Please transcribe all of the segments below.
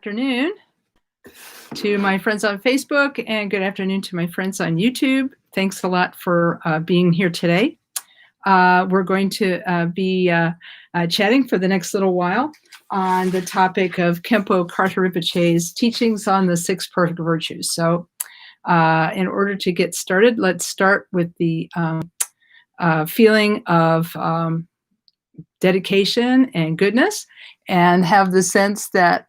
Afternoon to my friends on Facebook, and good afternoon to my friends on YouTube. Thanks a lot for being here today. We're going to be chatting for the next little while on the topic of Khenpo Karthar Rinpoche's teachings on the six perfect virtues. So in order to get started, let's start with the feeling of dedication and goodness, and have the sense that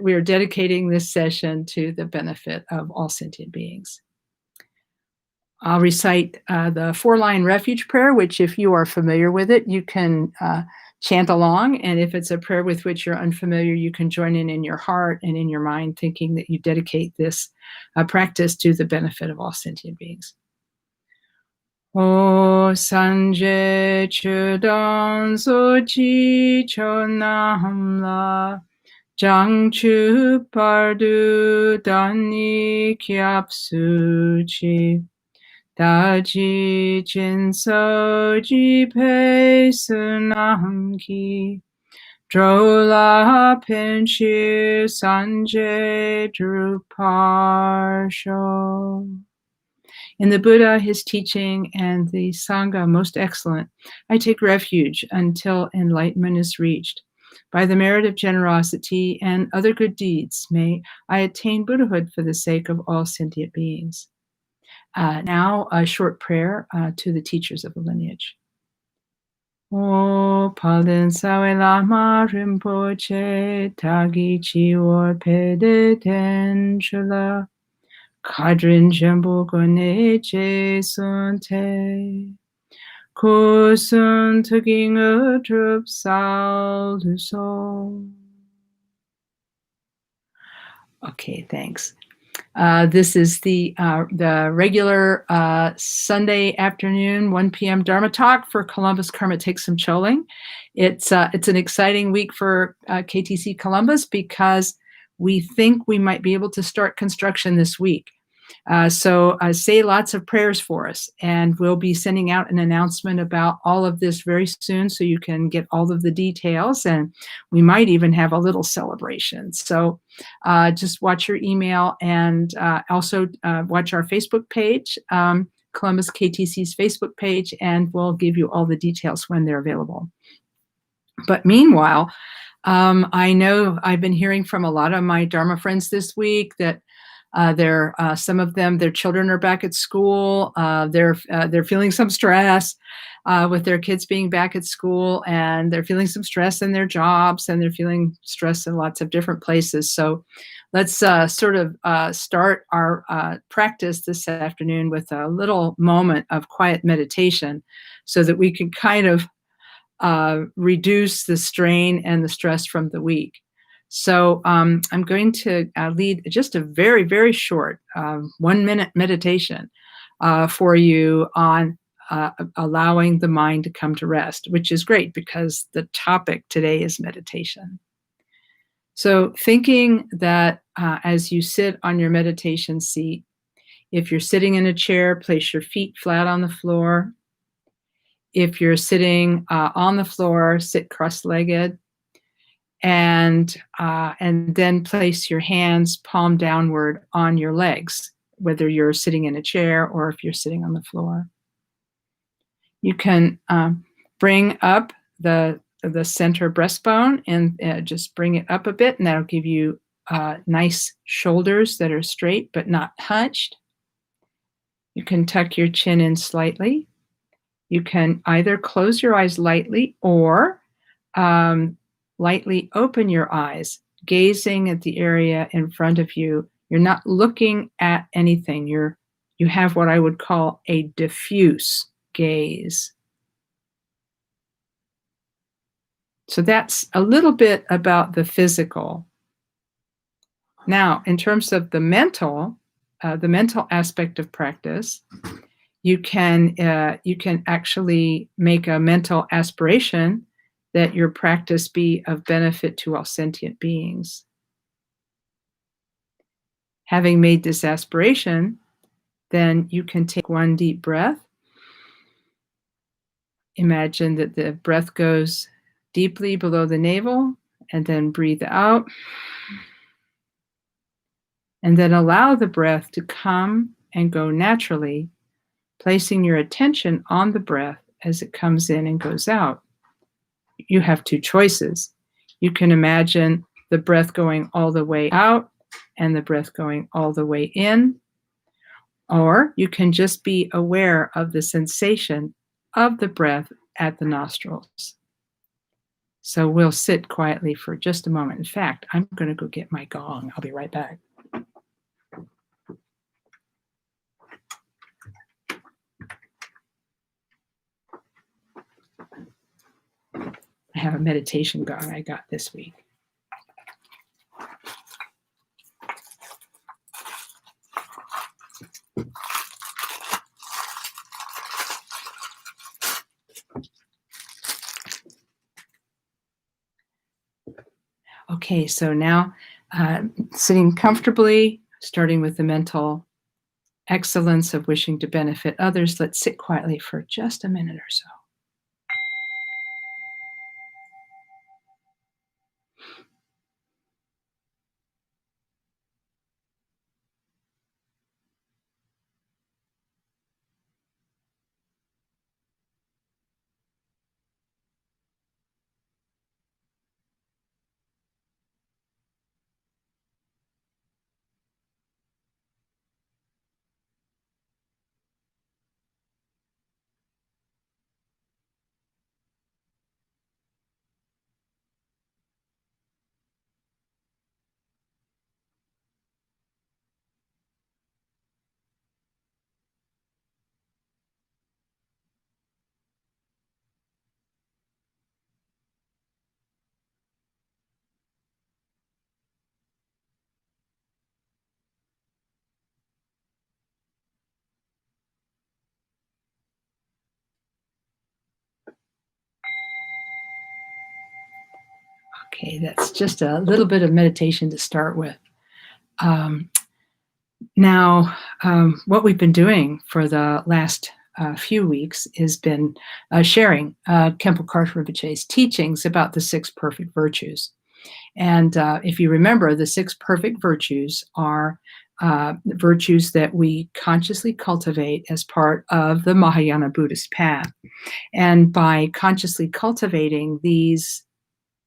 we are dedicating this session to the benefit of all sentient beings. I'll recite the 4-line refuge prayer, which if you are familiar with it, you can chant along. And if it's a prayer with which you're unfamiliar, you can join in your heart and in your mind, thinking that you dedicate this practice to the benefit of all sentient beings. O Sanje Chudan Sochi Chonamla Jangchu Pardu Dani Kyapsuchi Daji Jinsoji Pe Sunamki Drola Pinchi Sanje Druparsho. In the Buddha, his teaching, and the Sangha most excellent, I take refuge until enlightenment is reached. By the merit of generosity and other good deeds, may I attain Buddhahood for the sake of all sentient beings. Now, a short prayer to the teachers of the lineage. O Palden Sawe Lama Rinpoche Tagi Chiwar Pede Ten Chula Kadrin Jambu Gone Je Sunte Kusun Tuking Utrup Sal du Sol. Okay, thanks. This is the regular Sunday afternoon, 1 p.m. Dharma talk for Columbus Karma Take Some Choling. It's an exciting week for KTC Columbus because we think we might be able to start construction this week. So say lots of prayers for us, and we'll be sending out an announcement about all of this very soon so you can get all of the details, and we might even have a little celebration. So just watch your email, and also watch our Facebook page, Columbus KTC's Facebook page, and we'll give you all the details when they're available. But meanwhile, I know I've been hearing from a lot of my Dharma friends this week that some of them, their children are back at school. They're feeling some stress with their kids being back at school, and they're feeling some stress in their jobs, and they're feeling stress in lots of different places. So let's sort of start our practice this afternoon with a little moment of quiet meditation so that we can kind of reduce the strain and the stress from the week. So I'm going to lead just a very, very short 1-minute meditation for you on allowing the mind to come to rest, which is great because the topic today is meditation. So thinking that as you sit on your meditation seat, if you're sitting in a chair, place your feet flat on the floor. If you're sitting on the floor, sit cross-legged. And then place your hands palm downward on your legs, whether you're sitting in a chair or if you're sitting on the floor. You can bring up the center breastbone and just bring it up a bit, and that'll give you nice shoulders that are straight but not hunched. You can tuck your chin in slightly. You can either close your eyes lightly or lightly open your eyes, gazing at the area in front of you. You're not looking at anything. You have what I would call a diffuse gaze. So that's a little bit about the physical. Now, in terms of the mental aspect of practice, you can actually make a mental aspiration that your practice be of benefit to all sentient beings. Having made this aspiration, then you can take one deep breath. Imagine that the breath goes deeply below the navel and then breathe out. And then allow the breath to come and go naturally, placing your attention on the breath as it comes in and goes out. You have two choices. You can imagine the breath going all the way out and the breath going all the way in, or you can just be aware of the sensation of the breath at the nostrils. So we'll sit quietly for just a moment. In fact, I'm going to go get my gong. I'll be right back. I have a meditation gong I got this week. Okay, so now sitting comfortably, starting with the mental excellence of wishing to benefit others, let's sit quietly for just a minute or so. Okay, that's just a little bit of meditation to start with. What we've been doing for the last few weeks has been sharing Khenpo Karthar Rinpoche's teachings about the six perfect virtues. And if you remember, the six perfect virtues are virtues that we consciously cultivate as part of the Mahayana Buddhist path. And by consciously cultivating these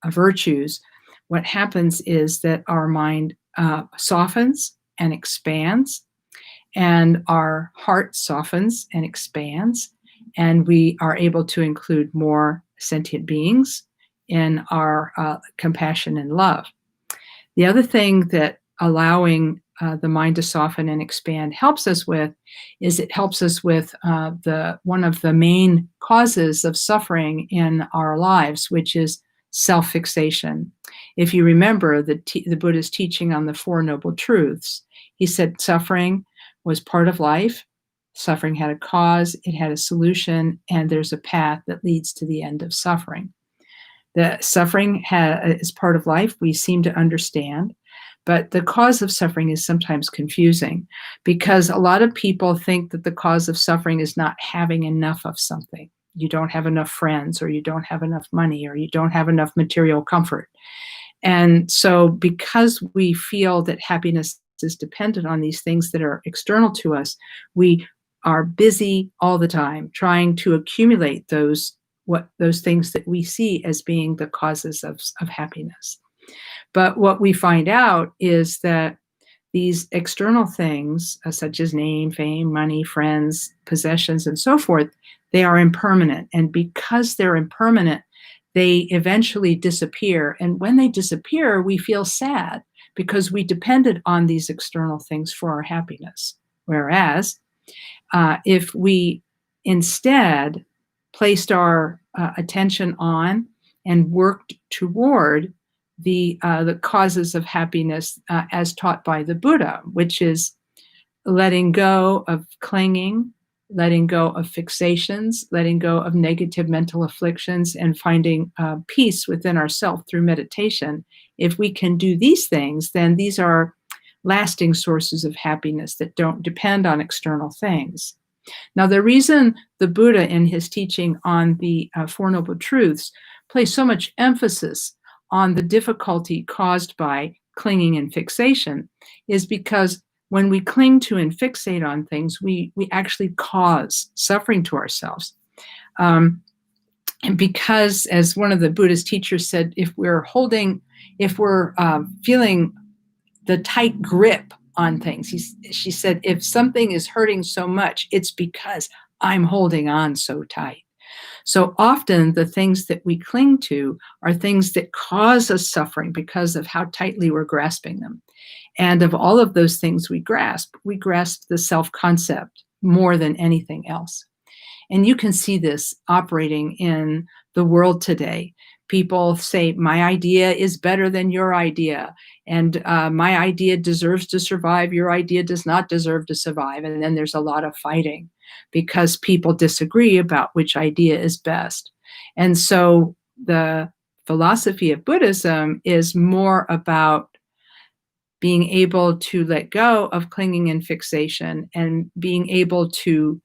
virtues, what happens is that our mind softens and expands, and our heart softens and expands, and we are able to include more sentient beings in our compassion and love. The other thing that allowing the mind to soften and expand helps us with is it helps us with one of the main causes of suffering in our lives, which is self-fixation. If you remember the Buddha's teaching on the Four Noble Truths, he said suffering was part of life. Suffering had a cause, it had a solution, and there's a path that leads to the end of suffering. The suffering is part of life, we seem to understand, but the cause of suffering is sometimes confusing because a lot of people think that the cause of suffering is not having enough of something. You don't have enough friends, or you don't have enough money, or you don't have enough material comfort. And so because we feel that happiness is dependent on these things that are external to us, we are busy all the time trying to accumulate those things that we see as being the causes of happiness. But what we find out is that these external things, such as name, fame, money, friends, possessions, and so forth, they are impermanent. And because they're impermanent, they eventually disappear. And when they disappear, we feel sad because we depended on these external things for our happiness. Whereas if we instead placed our attention on and worked toward the causes of happiness as taught by the Buddha, which is letting go of clinging, letting go of fixations, letting go of negative mental afflictions, and finding peace within ourselves through meditation. If we can do these things, then these are lasting sources of happiness that don't depend on external things. Now, the reason the Buddha in his teaching on the Four Noble Truths placed so much emphasis on the difficulty caused by clinging and fixation is because when we cling to and fixate on things, we actually cause suffering to ourselves. And because, as one of the Buddhist teachers said, if we're feeling the tight grip on things, she said, if something is hurting so much, it's because I'm holding on so tight. So often the things that we cling to are things that cause us suffering because of how tightly we're grasping them. And of all of those things we grasp the self-concept more than anything else. And you can see this operating in the world today. People say, my idea is better than your idea. And my idea deserves to survive. Your idea does not deserve to survive. And then there's a lot of fighting because people disagree about which idea is best. And so the philosophy of Buddhism is more about being able to let go of clinging and fixation and being able to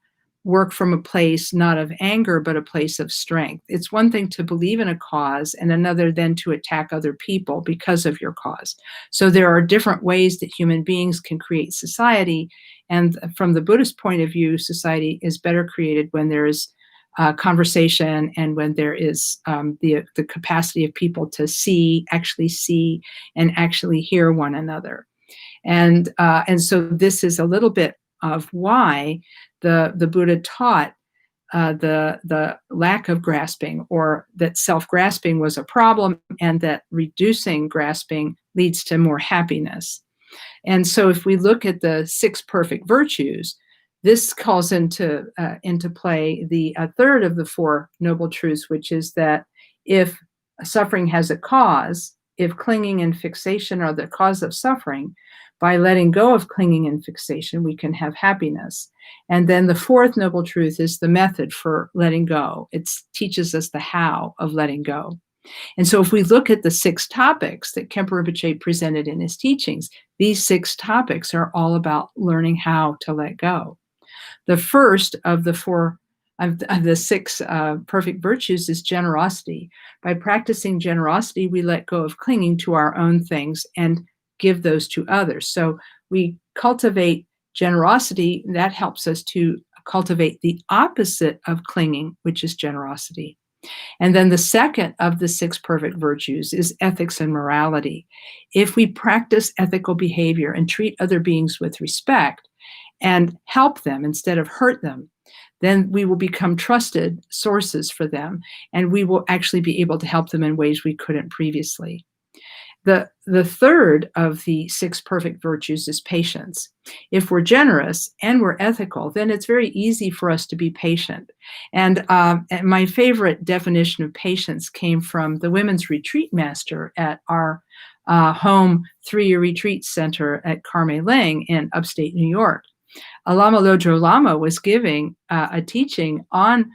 work from a place not of anger, but a place of strength. It's one thing to believe in a cause and another then to attack other people because of your cause. So there are different ways that human beings can create society. And from the Buddhist point of view, society is better created when there is conversation and when there is the capacity of people to actually see and actually hear one another. And so this is a little bit of why the Buddha taught the lack of grasping, or that self-grasping was a problem, and that reducing grasping leads to more happiness. And so if we look at the 6 perfect virtues, this calls into play the third of the 4 noble truths, which is that if suffering has a cause, if clinging and fixation are the cause of suffering, by letting go of clinging and fixation, we can have happiness. And then the 4th noble truth is the method for letting go. It teaches us the how of letting go. And so if we look at the 6 topics that Khenpo Rinpoche presented in his teachings, these 6 topics are all about learning how to let go. The first of the 6 perfect virtues is generosity. By practicing generosity, we let go of clinging to our own things and give those to others. So we cultivate generosity. That helps us to cultivate the opposite of clinging, which is generosity. And then the second of the 6 perfect virtues is ethics and morality. If we practice ethical behavior and treat other beings with respect and help them instead of hurt them, then we will become trusted sources for them, and we will actually be able to help them in ways we couldn't previously. The third of the 6 perfect virtues is patience. If we're generous and we're ethical, then it's very easy for us to be patient. And my favorite definition of patience came from the women's retreat master at our home 3-year retreat center at Karme Ling in upstate New York. Lama Lodro Lama was giving a teaching on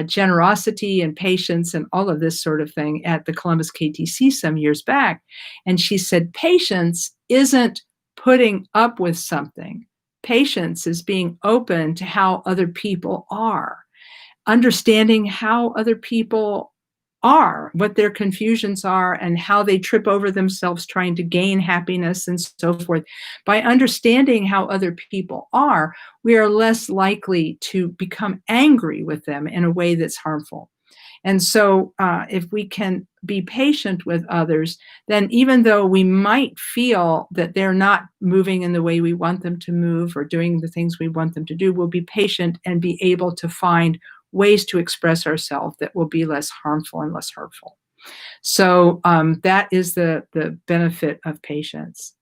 generosity and patience and all of this sort of thing at the Columbus KTC some years back. And she said, patience isn't putting up with something. Patience is being open to how other people are, understanding how other people are, what their confusions are, and how they trip over themselves trying to gain happiness and so forth. By understanding how other people are, we are less likely to become angry with them in a way that's harmful. And so if we can be patient with others, then even though we might feel that they're not moving in the way we want them to move or doing the things we want them to do, we'll be patient and be able to find ways to express ourselves that will be less harmful and less hurtful. So that is the benefit of patience.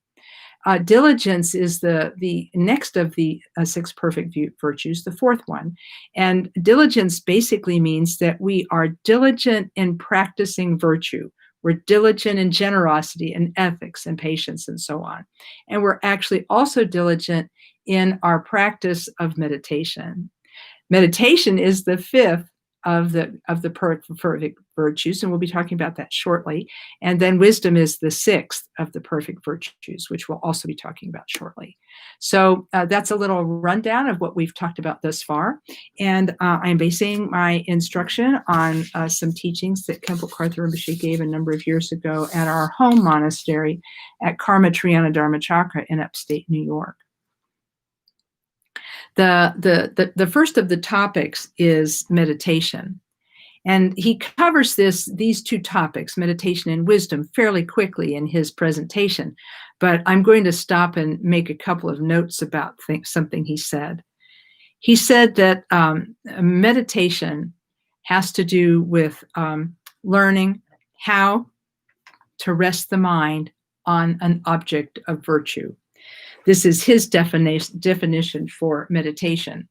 Diligence is the next of the 6 perfect virtues, the 4th one. And diligence basically means that we are diligent in practicing virtue. We're diligent in generosity and ethics and patience and so on. And we're actually also diligent in our practice of meditation. Meditation is the 5th of the perfect virtues, and we'll be talking about that shortly. And then wisdom is the sixth of the perfect virtues, which we'll also be talking about shortly. So that's a little rundown of what we've talked about thus far. And I'm basing my instruction on some teachings that Khenpo Karthar Rinpoche gave a number of years ago at our home monastery at Karma Triana Dharma Chakra in upstate New York. The first of the topics is meditation. And he covers these two topics, meditation and wisdom, fairly quickly in his presentation. But I'm going to stop and make a couple of notes about something he said. He said that meditation has to do with learning how to rest the mind on an object of virtue. This is his definition for meditation.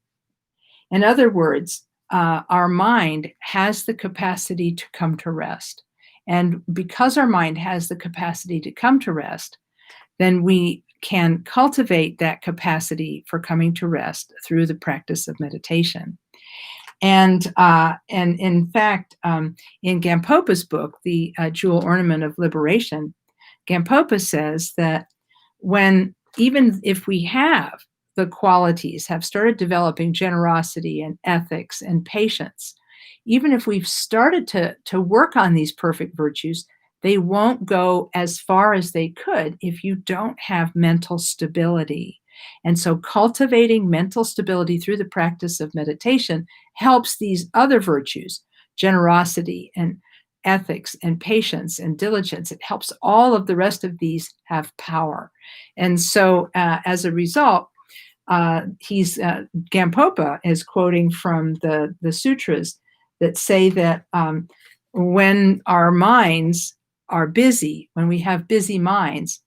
In other words, our mind has the capacity to come to rest. And because our mind has the capacity to come to rest, then we can cultivate that capacity for coming to rest through the practice of meditation. And in fact, in Gampopa's book, The Jewel Ornament of Liberation, Gampopa says that even if we have the qualities, have started developing generosity and ethics and patience, even if we've started to work on these perfect virtues, they won't go as far as they could if you don't have mental stability. And so cultivating mental stability through the practice of meditation helps these other virtues, generosity and ethics and patience and diligence. It helps all of the rest of these have power. And so as a result, Gampopa is quoting from the sutras that say that when our minds are busy, when we have busy minds,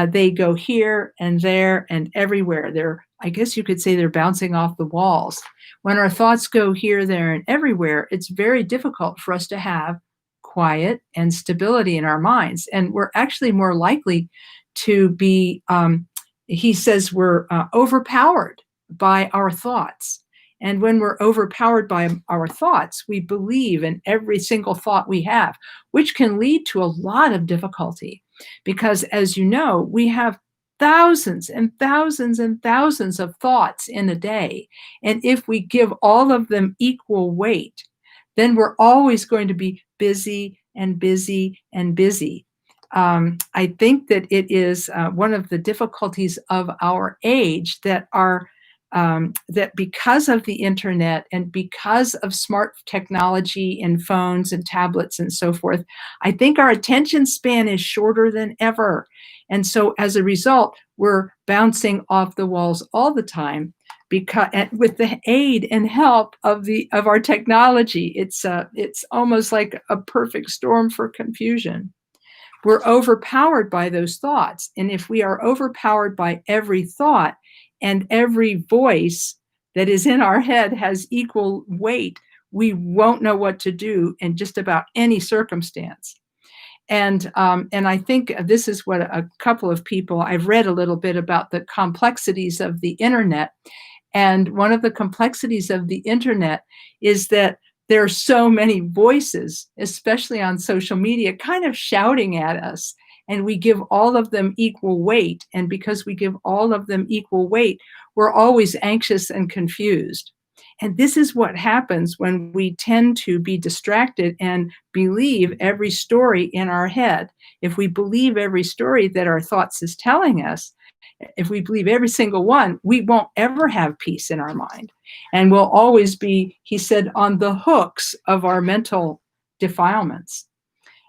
they go here and there and everywhere. I guess you could say they're bouncing off the walls. When our thoughts go here, there, and everywhere, it's very difficult for us to have quiet and stability in our minds. And we're actually more likely to be, he says, we're overpowered by our thoughts. And when we're overpowered by our thoughts, we believe in every single thought we have, which can lead to a lot of difficulty. Because as you know, we have thousands and thousands and thousands of thoughts in a day. And if we give all of them equal weight, then we're always going to be busy and busy and busy. I think that it is one of the difficulties of our age that because of the internet and because of smart technology and phones and tablets and so forth, I think our attention span is shorter than ever. And so as a result, we're bouncing off the walls all the time because with the aid and help of our technology. It's almost like a perfect storm for confusion. We're overpowered by those thoughts. And if we are overpowered by every thought and every voice that is in our head has equal weight, we won't know what to do in just about any circumstance. And I think this is what a couple of people, I've read a little bit about the complexities of the internet. And one of the complexities of the internet is that there are so many voices, especially on social media, kind of shouting at us, and we give all of them equal weight. And because we give all of them equal weight, we're always anxious and confused. And this is what happens when we tend to be distracted and believe every story in our head. If we believe every story that our thoughts is telling us, if we believe every single one, we won't ever have peace in our mind. And we'll always be, he said, on the hooks of our mental defilements.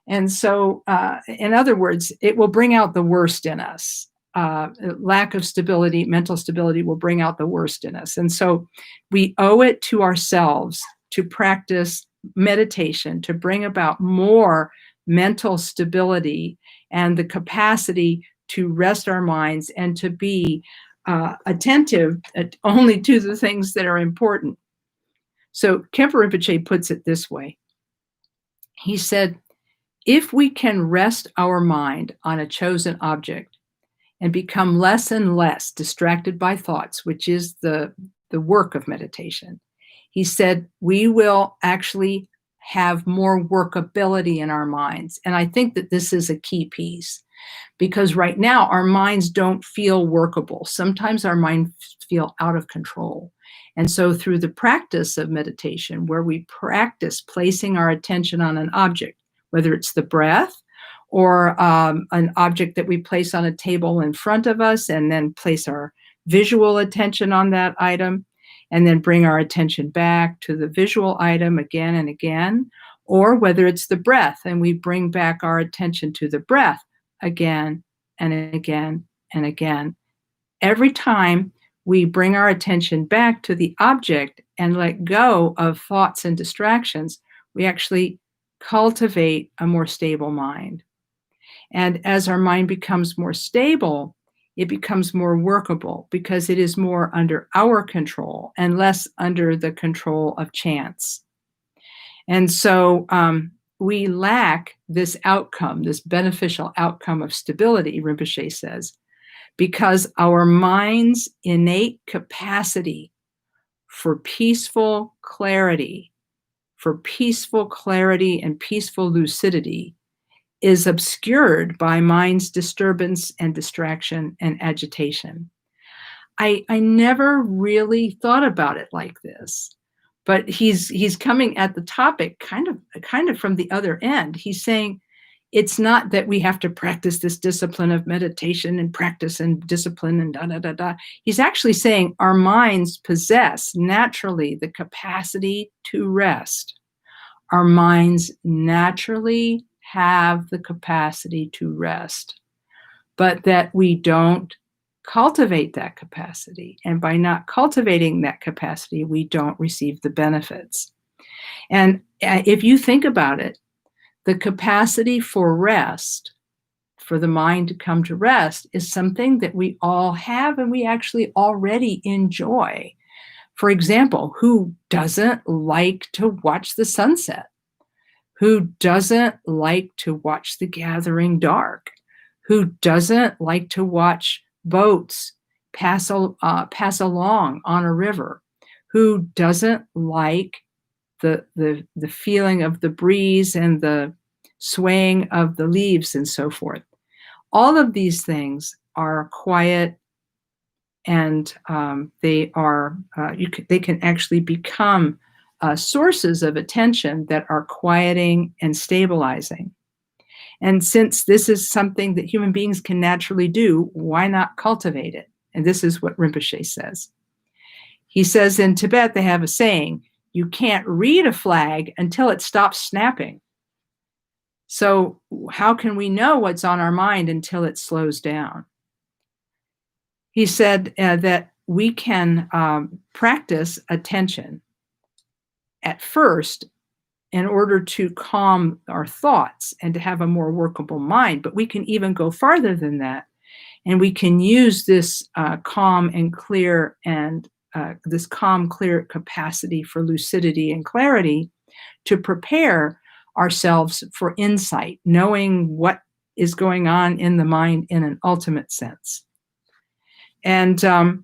And so, in other words, it will bring out the worst in us. Lack of stability, mental stability will bring out the worst in us. And so we owe it to ourselves to practice meditation, to bring about more mental stability and the capacity to rest our minds and to be attentive only to the things that are important. So Khenpo Rinpoche puts it this way. He said, if we can rest our mind on a chosen object and become less and less distracted by thoughts, which is the work of meditation, he said, we will actually have more workability in our minds. And I think that this is a key piece, because right now our minds don't feel workable. Sometimes our minds feel out of control. And so through the practice of meditation, where we practice placing our attention on an object, whether it's the breath or an object that we place on a table in front of us, and then place our visual attention on that item, and then bring our attention back to the visual item again and again, or whether it's the breath and we bring back our attention to the breath again and again and again. Every time we bring our attention back to the object and let go of thoughts and distractions, we actually cultivate a more stable mind. And as our mind becomes more stable, it becomes more workable because it is more under our control and less under the control of chance. And so we lack this outcome, this beneficial outcome of stability, Rinpoche says, because our mind's innate capacity for peaceful clarity and peaceful lucidity is obscured by mind's disturbance and distraction and agitation. I never really thought about it like this, but he's coming at the topic kind of from the other end. He's saying it's not that we have to practice this discipline of meditation and practice and discipline and da. He's actually saying our minds possess naturally the capacity to rest. Our minds naturally have the capacity to rest, but that we don't cultivate that capacity. And by not cultivating that capacity, we don't receive the benefits. And if you think about it, the capacity for rest, for the mind to come to rest, is something that we all have and we actually already enjoy. For example, who doesn't like to watch the sunset? Who doesn't like to watch the gathering dark? Who doesn't like to watch boats pass along on a river? Who doesn't like the feeling of the breeze and the swaying of the leaves and so forth? All of these things are quiet, and they can actually become sources of attention that are quieting and stabilizing. And since this is something that human beings can naturally do, why not cultivate it? And this is what Rinpoche says. He says in Tibet, they have a saying, you can't read a flag until it stops snapping. So how can we know what's on our mind until it slows down? He said that we can practice attention at first in order to calm our thoughts and to have a more workable mind. But we can even go farther than that. And we can use this calm, clear capacity for lucidity and clarity to prepare ourselves for insight, knowing what is going on in the mind in an ultimate sense. And Khenpo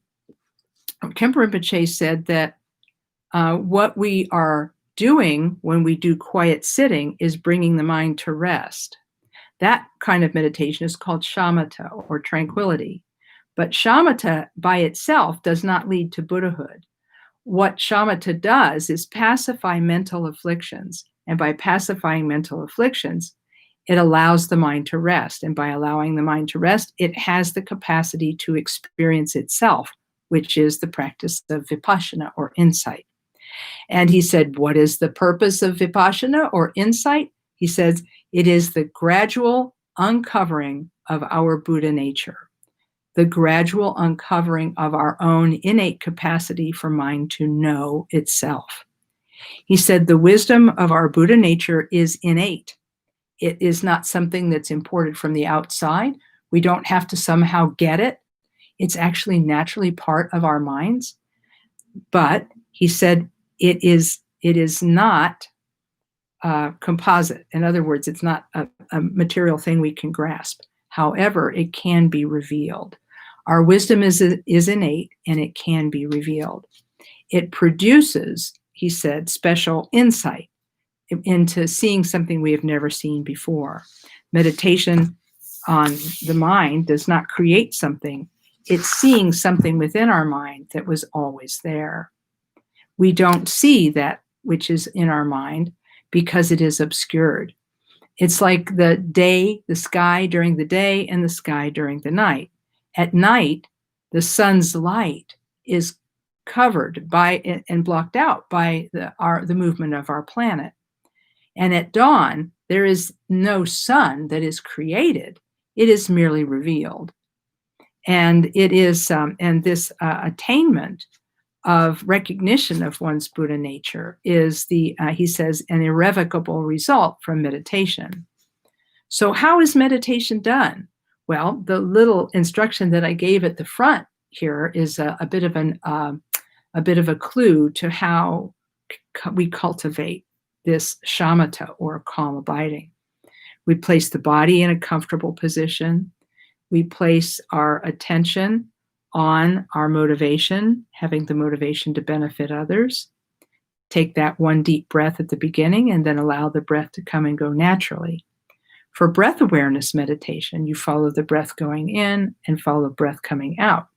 Rinpoche said that what we are doing when we do quiet sitting is bringing the mind to rest. That kind of meditation is called shamatha, or tranquility. But shamatha by itself does not lead to Buddhahood. What shamatha does is pacify mental afflictions. And by pacifying mental afflictions, it allows the mind to rest. And by allowing the mind to rest, it has the capacity to experience itself, which is the practice of vipassana, or insight. And he said, what is the purpose of vipassana, or insight? He says, it is the gradual uncovering of our Buddha nature, the gradual uncovering of our own innate capacity for mind to know itself. He said, the wisdom of our Buddha nature is innate. It is not something that's imported from the outside. We don't have to somehow get it. It's actually naturally part of our minds. But he said, it is not composite. In other words, it's not a material thing we can grasp. However, it can be revealed. Our wisdom is innate, and it can be revealed. It produces, he said, special insight, into seeing something we have never seen before. Meditation on the mind does not create something. It's seeing something within our mind that was always there. We don't see that which is in our mind because it is obscured. It's like the sky during the day and the sky during the night. At night, the sun's light is covered by and blocked out by the movement of our planet. And at dawn, there is no sun that is created. It is merely revealed. And it is, and this attainment of recognition of one's Buddha nature is he says, an irrevocable result from meditation. So how is meditation done? Well, the little instruction that I gave at the front here is a bit of a clue to how we cultivate this shamatha, or calm abiding. We place the body in a comfortable position. We place our attention on our motivation, having the motivation to benefit others. Take that one deep breath at the beginning and then allow the breath to come and go naturally. For breath awareness meditation, you follow the breath going in and follow the breath coming out.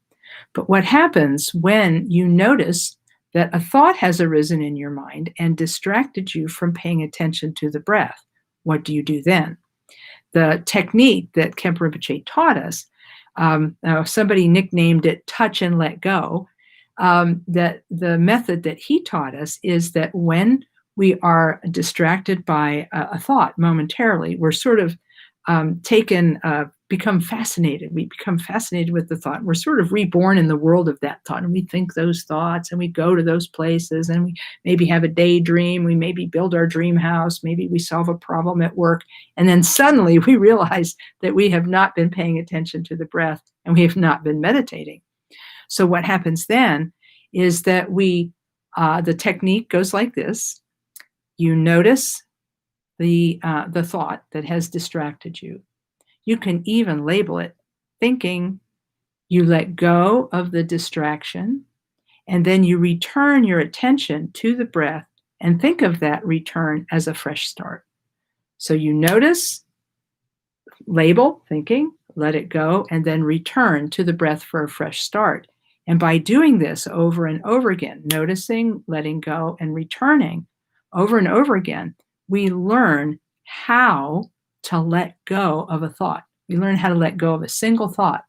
But what happens when you notice that a thought has arisen in your mind and distracted you from paying attention to the breath? What do you do then? The technique that Khenpo Rinpoche taught us, somebody nicknamed it touch and let go, that the method that he taught us is that when we are distracted by a thought momentarily, we're sort of become fascinated. We become fascinated with the thought. We're sort of reborn in the world of that thought, and we think those thoughts, and we go to those places, and we maybe have a daydream. We maybe build our dream house. Maybe we solve a problem at work, and then suddenly we realize that we have not been paying attention to the breath, and we have not been meditating. So what happens then is that the technique goes like this. You notice the thought that has distracted you. You can even label it thinking. You let go of the distraction, and then you return your attention to the breath and think of that return as a fresh start. So you notice, label, thinking, let it go, and then return to the breath for a fresh start. And by doing this over and over again, noticing, letting go, and returning over and over again, we learn how to let go of a thought. We learn how to let go of a single thought.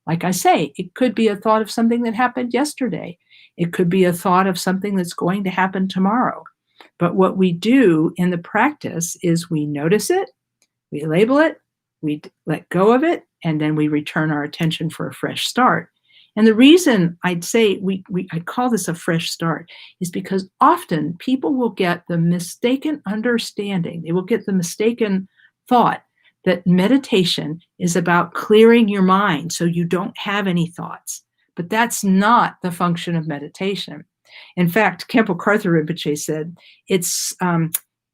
Like I say, it could be a thought of something that happened yesterday. It could be a thought of something that's going to happen tomorrow. But what we do in the practice is we notice it, we label it, we let go of it, and then we return our attention for a fresh start. And the reason I'd say I call this a fresh start is because often people will get the mistaken understanding, they will get the mistaken thought that meditation is about clearing your mind so you don't have any thoughts. But that's not the function of meditation. In fact, Khenpo Karthar Rinpoche said,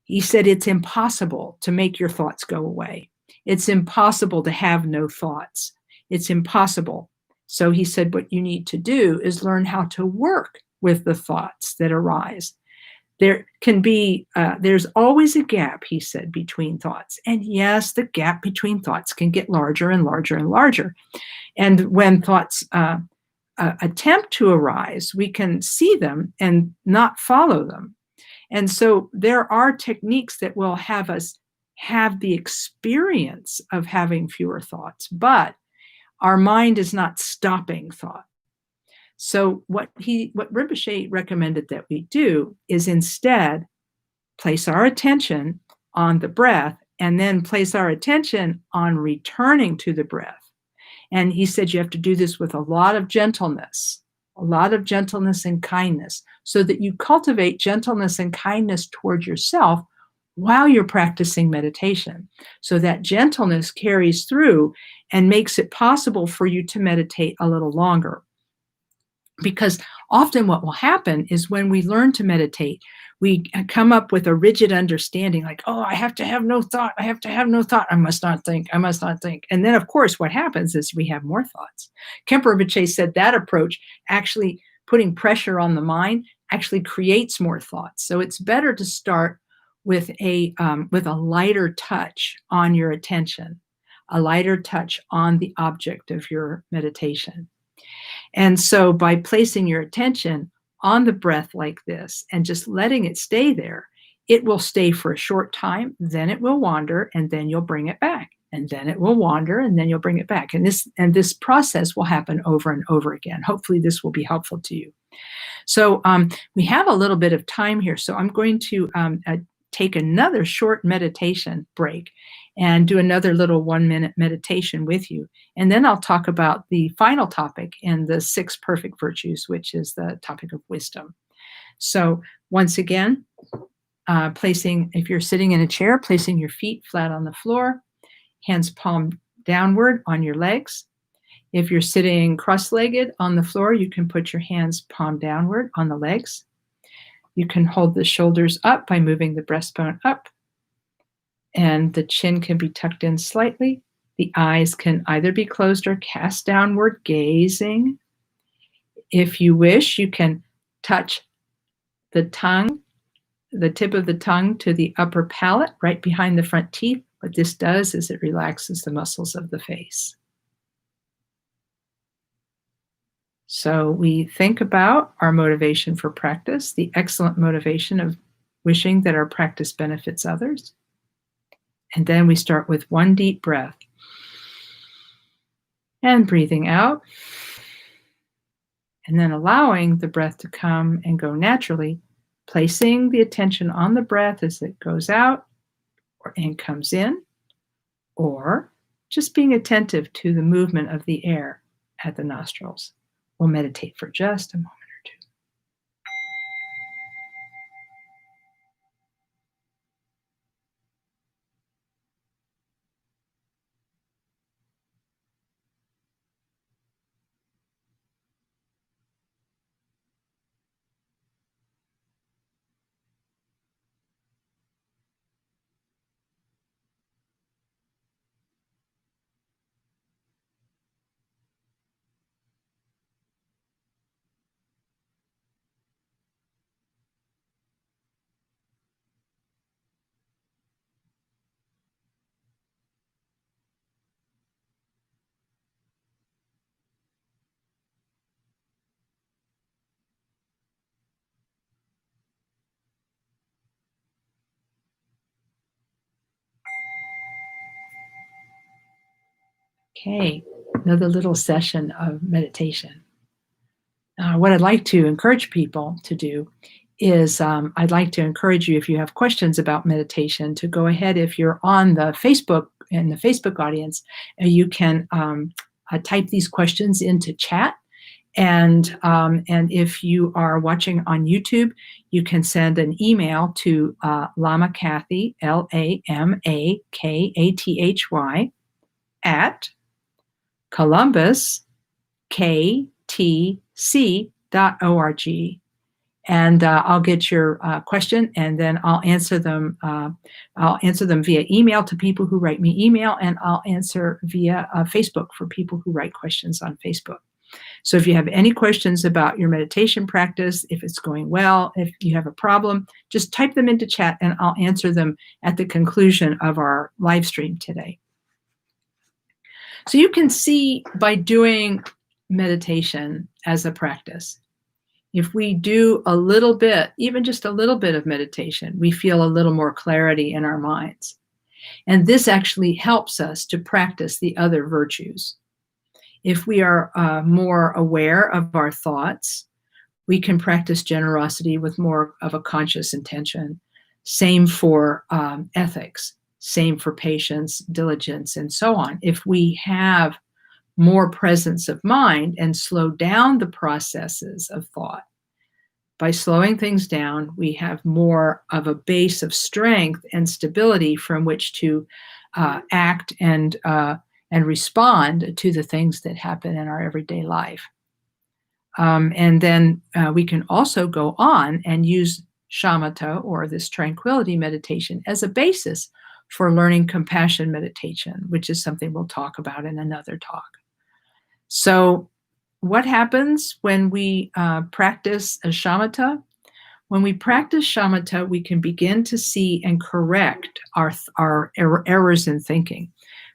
he said it's impossible to make your thoughts go away. It's impossible to have no thoughts. It's impossible. So he said, what you need to do is learn how to work with the thoughts that arise. There can be, there's always a gap, he said, between thoughts. And yes, the gap between thoughts can get larger and larger and larger. And when thoughts attempt to arise, we can see them and not follow them. And so there are techniques that will have us have the experience of having fewer thoughts, but our mind is not stopping thought. So what Rinpoche recommended that we do is instead place our attention on the breath and then place our attention on returning to the breath. And he said you have to do this with a lot of gentleness and kindness, so that you cultivate gentleness and kindness toward yourself while you're practicing meditation. So that gentleness carries through and makes it possible for you to meditate a little longer. Because often what will happen is when we learn to meditate, we come up with a rigid understanding like, oh, I have to have no thought. I have to have no thought. I must not think. I must not think. And then, of course, what happens is we have more thoughts. Khenpo Rinpoche said that approach, actually putting pressure on the mind, actually creates more thoughts. So it's better to start with a lighter touch on your attention, a lighter touch on the object of your meditation. And so by placing your attention on the breath like this and just letting it stay there, it will stay for a short time, then it will wander, and then you'll bring it back. And then it will wander, and then you'll bring it back. And this process will happen over and over again. Hopefully this will be helpful to you. So we have a little bit of time here. So I'm going to take another short meditation break and do another little 1-minute meditation with you. And then I'll talk about the final topic in the 6 perfect virtues, which is the topic of wisdom. So once again, if you're sitting in a chair, placing your feet flat on the floor, hands palm downward on your legs. If you're sitting cross-legged on the floor, you can put your hands palm downward on the legs. You can hold the shoulders up by moving the breastbone up, and the chin can be tucked in slightly. The eyes can either be closed or cast downward, gazing. If you wish, you can touch the tip of the tongue to the upper palate, right behind the front teeth. What this does is it relaxes the muscles of the face. So we think about our motivation for practice, the excellent motivation of wishing that our practice benefits others. And then we start with 1 deep breath and breathing out, and then allowing the breath to come and go naturally, placing the attention on the breath as it goes out and comes in, or just being attentive to the movement of the air at the nostrils. We'll meditate for just a moment or two. Okay, another little session of meditation. What I'd like to encourage people to do is I'd like to encourage you, if you have questions about meditation, to go ahead. If you're on the Facebook, in the Facebook audience, you can type these questions into chat. And if you are watching on YouTube, you can send an email to Lama Kathy, LAMAKATHY, at Columbus, KTC.org. And I'll get your question, and then I'll answer them. I'll answer them via email to people who write me email, and I'll answer via Facebook for people who write questions on Facebook. So if you have any questions about your meditation practice, if it's going well, if you have a problem, just type them into chat, and I'll answer them at the conclusion of our live stream today. So you can see, by doing meditation as a practice, if we do a little bit, even just a little bit of meditation, we feel a little more clarity in our minds. And this actually helps us to practice the other virtues. If we are more aware of our thoughts, we can practice generosity with more of a conscious intention. Same for ethics, same for patience, diligence, and so on. If we have more presence of mind and slow down the processes of thought, by slowing things down, we have more of a base of strength and stability from which to act and respond to the things that happen in our everyday life. And then we can also go on and use shamatha, or this tranquility meditation, as a basis for learning compassion meditation, which is something we'll talk about in another talk. So what happens when we practice a shamatha? When we practice shamatha, we can begin to see and correct our errors in thinking.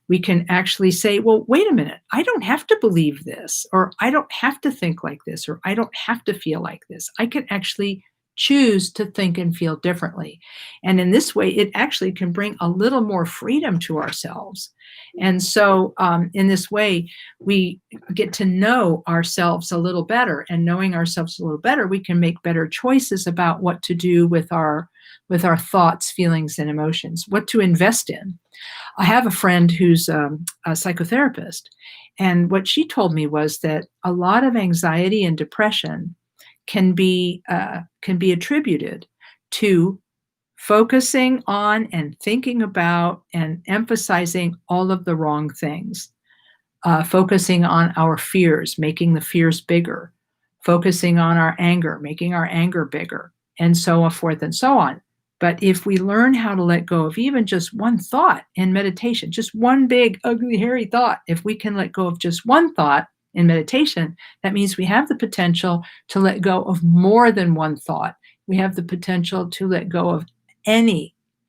We can actually say, well, wait a minute, I don't have to believe this, or I don't have to think like this, or I don't have to feel like this. I can actually choose to think and feel differently. And in this way, it actually can bring a little more freedom to ourselves. And so in this way, we get to know ourselves a little better. And knowing ourselves a little better, we can make better choices about what to do with our thoughts, feelings, and emotions, what to invest in. I have a friend who's a psychotherapist, and what she told me was that a lot of anxiety and depression can be attributed to focusing on and thinking about and emphasizing all of the wrong things, focusing on our fears, making the fears bigger, focusing on our anger, making our anger bigger, and so forth and so on. But if we learn how to let go of even just one thought in meditation, just one big, ugly, hairy thought, if we can let go of just one thought in meditation, that means we have the potential to let go of more than one thought. We have the potential to let go of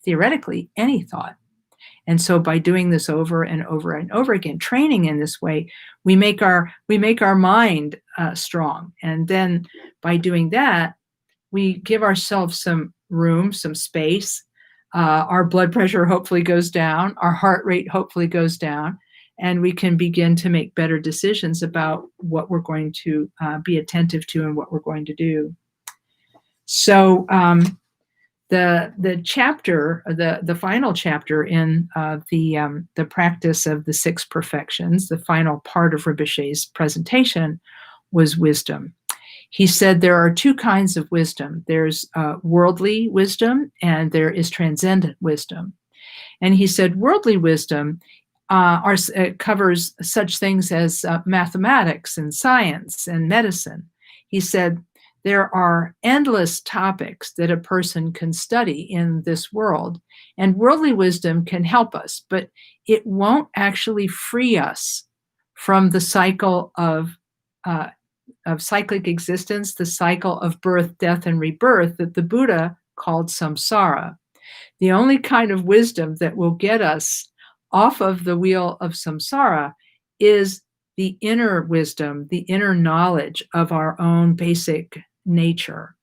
theoretically, any thought. And so by doing this over and over and over again, training in this way, we make our mind strong. And then by doing that, we give ourselves some room, some space. Our blood pressure hopefully goes down. Our heart rate hopefully goes down. And we can begin to make better decisions about what we're going to be attentive to and what we're going to do. So the chapter, the final chapter in the practice of the six perfections, the final part of Rinpoche's presentation, was wisdom. He said there are two kinds of wisdom. There's worldly wisdom and there is transcendent wisdom. And he said worldly wisdom covers such things as mathematics and science and medicine. He said there are endless topics that a person can study in this world, and worldly wisdom can help us, but it won't actually free us from the cycle of cyclic existence, the cycle of birth, death, and rebirth that the Buddha called samsara. The only kind of wisdom that will get us off of the wheel of samsara is the inner wisdom, the inner knowledge of our own basic nature.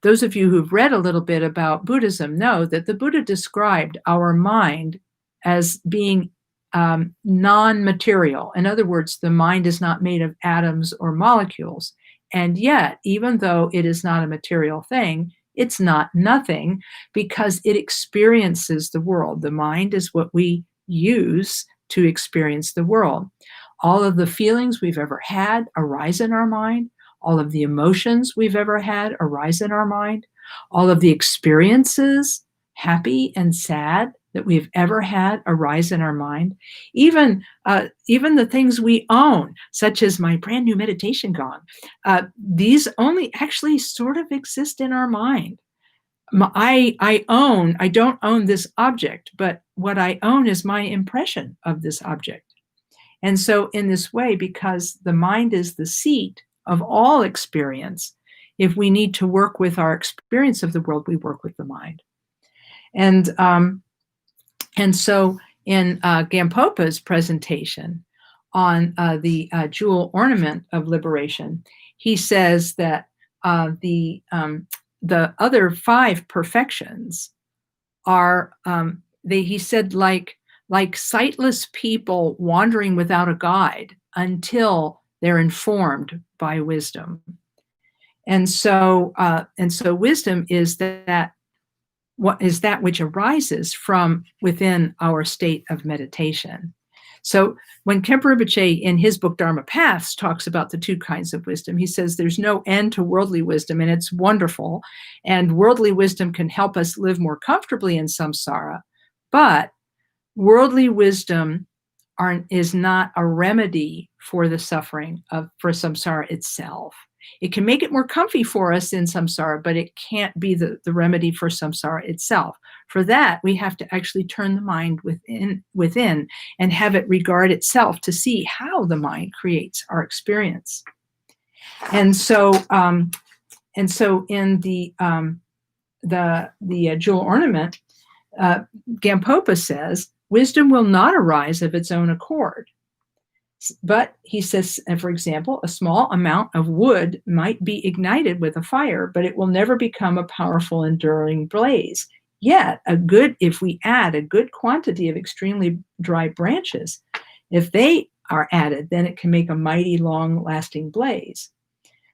Those of you who've read a little bit about Buddhism know that the Buddha described our mind as being non-material. In other words, the mind is not made of atoms or molecules. And yet, even though it is not a material thing, it's not nothing because it experiences the world. The mind is what we use to experience the world. All of the feelings we've ever had arise in our mind. All of the emotions we've ever had arise in our mind. All of the experiences, happy and sad, that we've ever had arise in our mind. Even the things we own, such as my brand new meditation gong, these only actually sort of exist in our mind. I don't own this object, but what I own is my impression of this object. And so in this way, because the mind is the seat of all experience, if we need to work with our experience of the world, we work with the mind. And so in Gampopa's presentation on the jewel ornament of liberation, he says that the other five perfections are, he said, like sightless people wandering without a guide until they're informed by wisdom. And so wisdom is that what is that which arises from within our state of meditation. So when Khenpo Rinpoche in his book Dharma Paths talks about the two kinds of wisdom, he says there's no end to worldly wisdom, and it's wonderful. And worldly wisdom can help us live more comfortably in samsara, but worldly wisdom is not a remedy for the suffering for samsara itself. It can make it more comfy for us in samsara, but it can't be the remedy for samsara itself. For that, we have to actually turn the mind within and have it regard itself to see how the mind creates our experience. And so And so in the jewel ornament, Gampopa says, wisdom will not arise of its own accord. But he says, for example, a small amount of wood might be ignited with a fire, but it will never become a powerful, enduring blaze. Yet, if we add a good quantity of extremely dry branches, if they are added, then it can make a mighty, long-lasting blaze.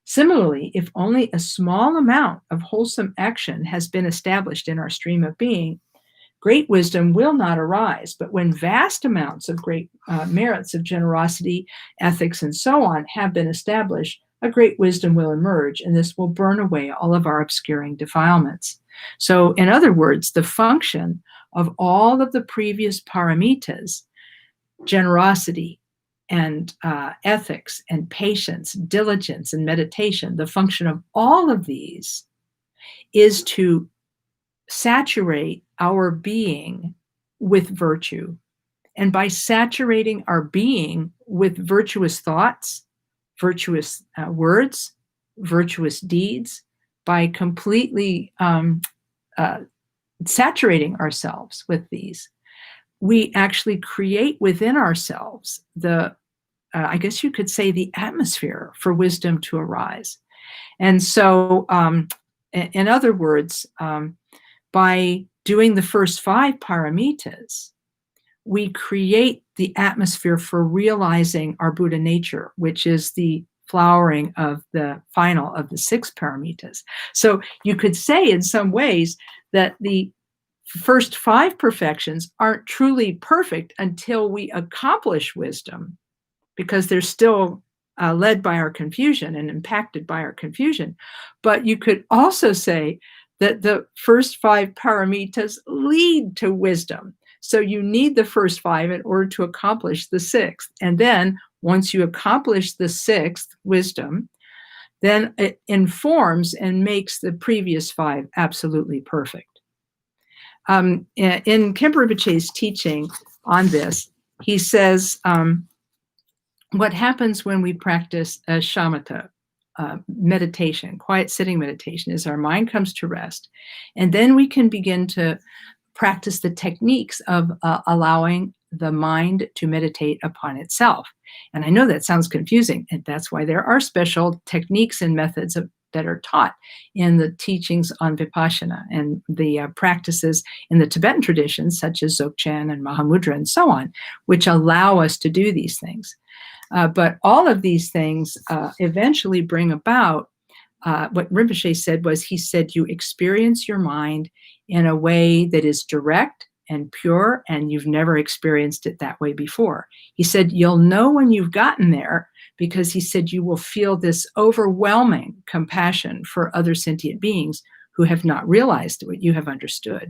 Similarly, if only a small amount of wholesome action has been established in our stream of being, great wisdom will not arise. But when vast amounts of great merits of generosity, ethics, and so on have been established, a great wisdom will emerge, and this will burn away all of our obscuring defilements. So, in other words, the function of all of the previous paramitas, generosity, and ethics, and patience, diligence, and meditation, the function of all of these is to saturate our being with virtue. And by saturating our being with virtuous thoughts, virtuous words, virtuous deeds, by completely saturating ourselves with these, we actually create within ourselves I guess you could say, the atmosphere for wisdom to arise. And so, in other words, by doing the first 5 paramitas, we create the atmosphere for realizing our Buddha nature, which is the flowering of the final of the 6 paramitas. So you could say in some ways that the first 5 perfections aren't truly perfect until we accomplish wisdom, because they're still led by our confusion and impacted by our confusion. But you could also say that the first 5 paramitas lead to wisdom. So you need the first 5 in order to accomplish the 6th. And then once you accomplish the 6th, wisdom, then it informs and makes the previous 5 absolutely perfect. In Khenpo Rinpoche's teaching on this, he says, what happens when we practice a shamatha, meditation, quiet sitting meditation, is our mind comes to rest. And then we can begin to practice the techniques of allowing the mind to meditate upon itself. And I know that sounds confusing, and that's why there are special techniques and methods that are taught in the teachings on Vipassana and the practices in the Tibetan traditions, such as Dzogchen and Mahamudra and so on, which allow us to do these things. But all of these things eventually bring about what Rinpoche said was, he said, you experience your mind in a way that is direct and pure, and you've never experienced it that way before. He said, you'll know when you've gotten there, because he said, you will feel this overwhelming compassion for other sentient beings who have not realized what you have understood.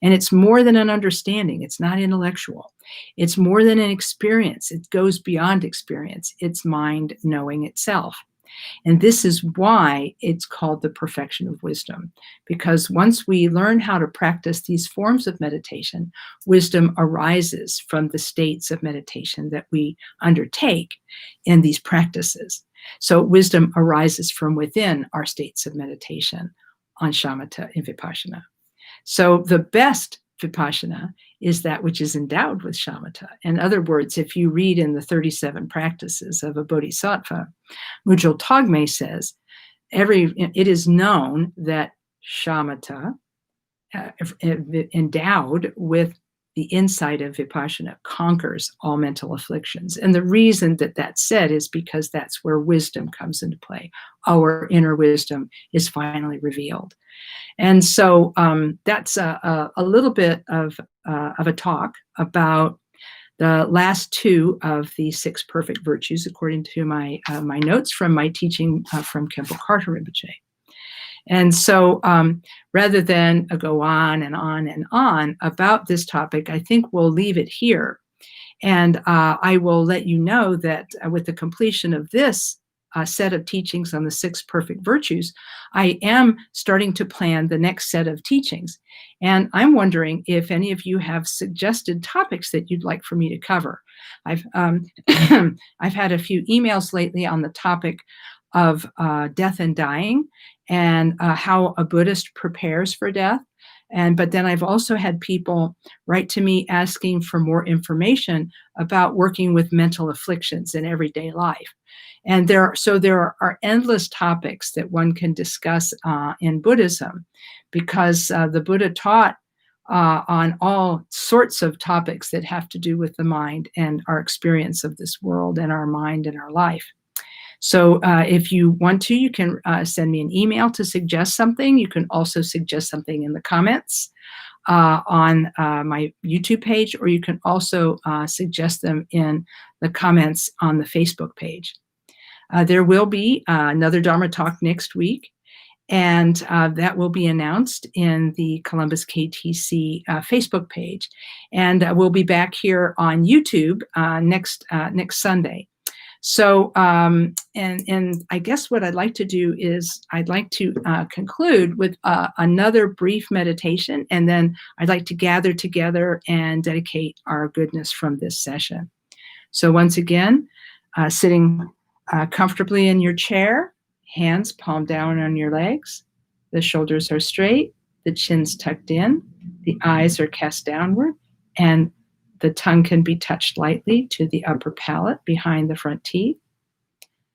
And it's more than an understanding. It's not intellectual. It's more than an experience. It goes beyond experience. It's mind knowing itself. And this is why it's called the perfection of wisdom, because once we learn how to practice these forms of meditation, wisdom arises from the states of meditation that we undertake in these practices. So wisdom arises from within our states of meditation on shamatha and vipassana. So the best vipassana is that which is endowed with shamatha. In other words, if you read in the 37 practices of a bodhisattva, Mujal Togme says, it is known that shamatha, endowed with the insight of vipassana, conquers all mental afflictions. And the reason that that's said is because that's where wisdom comes into play. Our inner wisdom is finally revealed. And so that's a little bit of a talk about the last 2 of the 6 perfect virtues, according to my notes from my teaching from Khenpo Karthar Rinpoche. And so rather than go on and on and on about this topic, I think we'll leave it here. And I will let you know that with the completion of this set of teachings on the 6 perfect virtues, I am starting to plan the next set of teachings. And I'm wondering if any of you have suggested topics that you'd like for me to cover. I've I've had a few emails lately on the topic of death and dying, and how a Buddhist prepares for death. But then I've also had people write to me asking for more information about working with mental afflictions in everyday life. And there are endless topics that one can discuss in Buddhism, because the Buddha taught on all sorts of topics that have to do with the mind and our experience of this world and our mind and our life. So if you want to, you can send me an email to suggest something. You can also suggest something in the comments on my YouTube page, or you can also suggest them in the comments on the Facebook page. There will be another Dharma talk next week, and that will be announced in the Columbus KTC Facebook page. And we'll be back here on YouTube next Sunday. So, and I guess what I'd like to do is I'd like to conclude with another brief meditation, and then I'd like to gather together and dedicate our goodness from this session. So once again, sitting comfortably in your chair, hands palm down on your legs, the shoulders are straight, the chin's tucked in, the eyes are cast downward, and the tongue can be touched lightly to the upper palate behind the front teeth.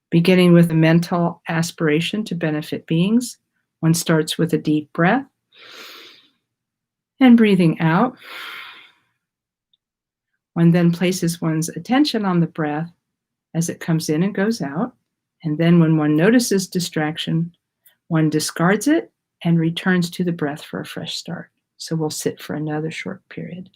Beginning with a mental aspiration to benefit beings, one starts with a deep breath and breathing out. One then places one's attention on the breath as it comes in and goes out. And then when one notices distraction, one discards it and returns to the breath for a fresh start. So we'll sit for another short period.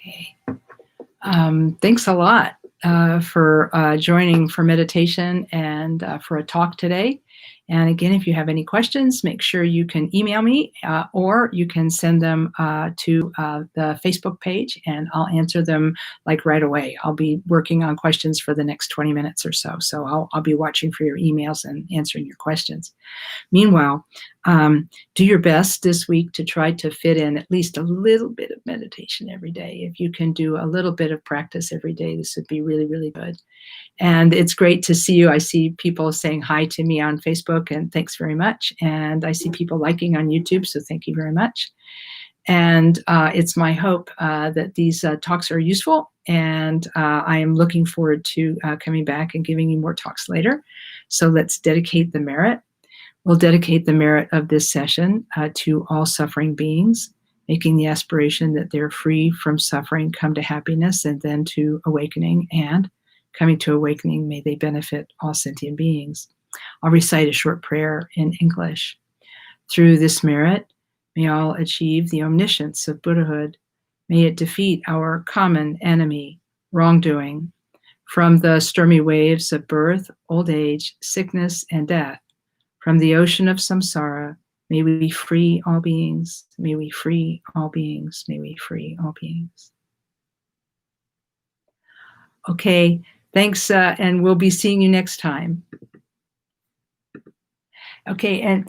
Okay. Thanks a lot for joining for meditation and for a talk today. And again, if you have any questions, make sure you can email me or you can send them to the Facebook page, and I'll answer them like right away. I'll be working on questions for the next 20 minutes or so. So I'll be watching for your emails and answering your questions. Meanwhile, do your best this week to try to fit in at least a little bit of meditation every day. If you can do a little bit of practice every day, this would be really, really good. And it's great to see you. I see people saying hi to me on Facebook, and thanks very much. And I see people liking on YouTube, so thank you very much. And it's my hope that these talks are useful, and I am looking forward to coming back and giving you more talks later. So let's dedicate the merit. We'll dedicate the merit of this session to all suffering beings, making the aspiration that they're free from suffering, come to happiness, and then to awakening. And coming to awakening, may they benefit all sentient beings. I'll recite a short prayer in English. Through this merit, may all achieve the omniscience of Buddhahood. May it defeat our common enemy, wrongdoing. From the stormy waves of birth, old age, sickness, and death, from the ocean of samsara, may we free all beings. May we free all beings. May we free all beings. Okay, thanks, and we'll be seeing you next time. Okay, and